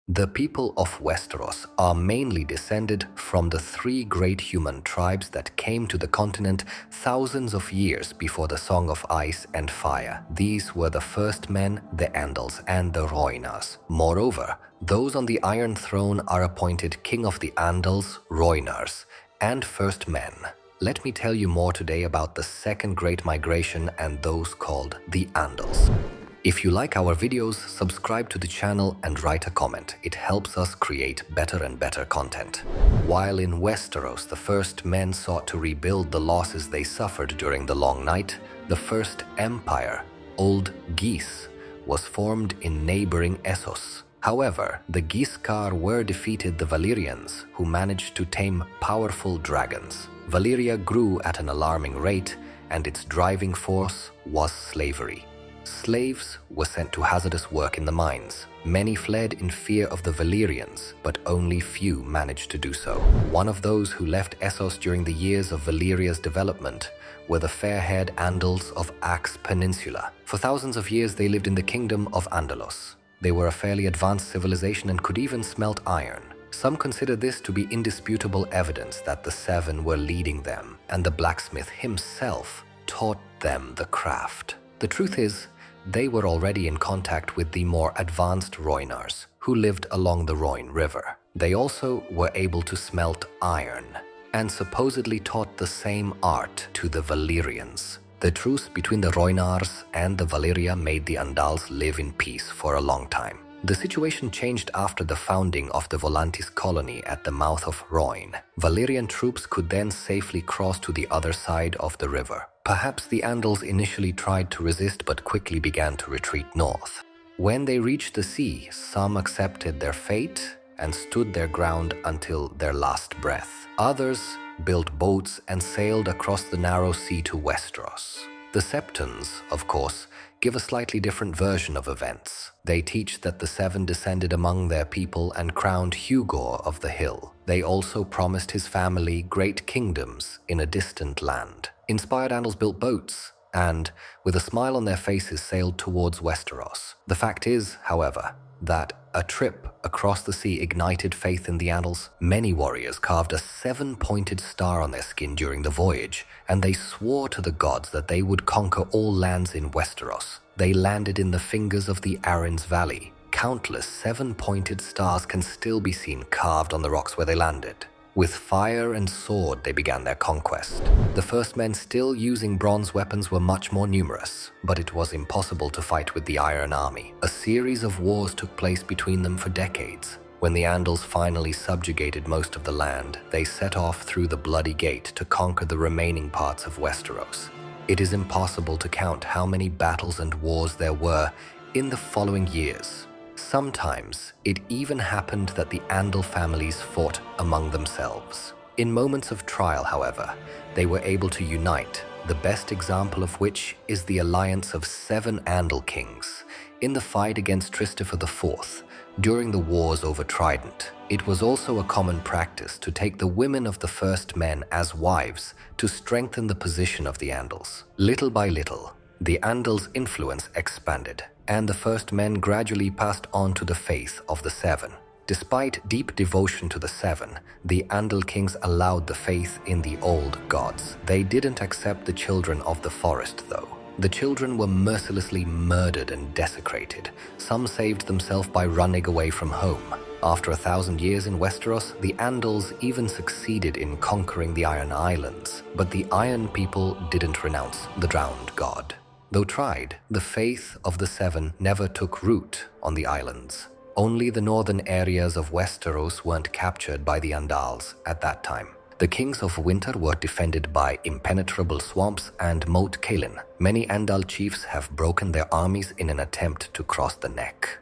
The people of Westeros are mainly descended from the three great human tribes that came to the continent thousands of years before the Song of Ice and Fire. These were the first men, the Andals, and the Rhoynars. Moreover, those on the Iron Throne are appointed King of the Andals, Rhoynars, and First Men. Let me tell you more today about the second great migration and those called the Andals. If you like our videos, subscribe to the channel and write a comment. It helps us create better and better content. While in Westeros, the first men sought to rebuild the losses they suffered during the Long Night, the first empire, Old Geese, was formed in neighboring Essos. However, the Ghiskar were defeated the Valyrians, who managed to tame powerful dragons. Valyria grew at an alarming rate, and its driving force was slavery. Slaves were sent to hazardous work in the mines. Many fled in fear of the Valyrians, but only few managed to do so. One of those who left Essos during the years of Valyria's development were the fair-haired Andals of Axe Peninsula. For thousands of years they lived in the kingdom of Andalos. They were a fairly advanced civilization and could even smelt iron. Some consider this to be indisputable evidence that the Seven were leading them, and the blacksmith himself taught them the craft. The truth is, they were already in contact with the more advanced Rhoynars, who lived along the Rhoyne River. They also were able to smelt iron, and supposedly taught the same art to the Valyrians. The truce between the Rhoynars and the Valyria made the Andals live in peace for a long time. The situation changed after the founding of the Volantis colony at the mouth of Rhoyne. Valyrian troops could then safely cross to the other side of the river. Perhaps the Andals initially tried to resist but quickly began to retreat north. When they reached the sea, some accepted their fate and stood their ground until their last breath. Others built boats and sailed across the narrow sea to Westeros. The Septons, of course, give a slightly different version of events. They teach that the Seven descended among their people and crowned Hugor of the Hill. They also promised his family great kingdoms in a distant land. Inspired Andals built boats and, with a smile on their faces, sailed towards Westeros. The fact is, however, that a trip across the sea ignited faith in the Andals. Many warriors carved a 7-pointed star on their skin during the voyage, and they swore to the gods that they would conquer all lands in Westeros. They landed in the fingers of the Arryn's Valley. Countless 7-pointed stars can still be seen carved on the rocks where they landed. With fire and sword, they began their conquest. The first men still using bronze weapons were much more numerous, but it was impossible to fight with the Iron Army. A series of wars took place between them for decades. When the Andals finally subjugated most of the land, they set off through the Bloody Gate to conquer the remaining parts of Westeros. It is impossible to count how many battles and wars there were in the following years. Sometimes, it even happened that the Andal families fought among themselves. In moments of trial, however, they were able to unite, the best example of which is the alliance of 7 Andal kings in the fight against Christopher IV during the wars over Trident. It was also a common practice to take the women of the first men as wives to strengthen the position of the Andals. Little by little, the Andals' influence expanded, and the first men gradually passed on to the faith of the Seven. Despite deep devotion to the Seven, the Andal kings allowed the faith in the old gods. They didn't accept the children of the forest, though. The children were mercilessly murdered and desecrated. Some saved themselves by running away from home. After 1,000 years in Westeros, the Andals even succeeded in conquering the Iron Islands, but the Iron people didn't renounce the drowned god. Though tried, the faith of the Seven never took root on the islands. Only the northern areas of Westeros weren't captured by the Andals at that time. The kings of winter were defended by impenetrable swamps and Moat Cailin. Many Andal chiefs have broken their armies in an attempt to cross the neck.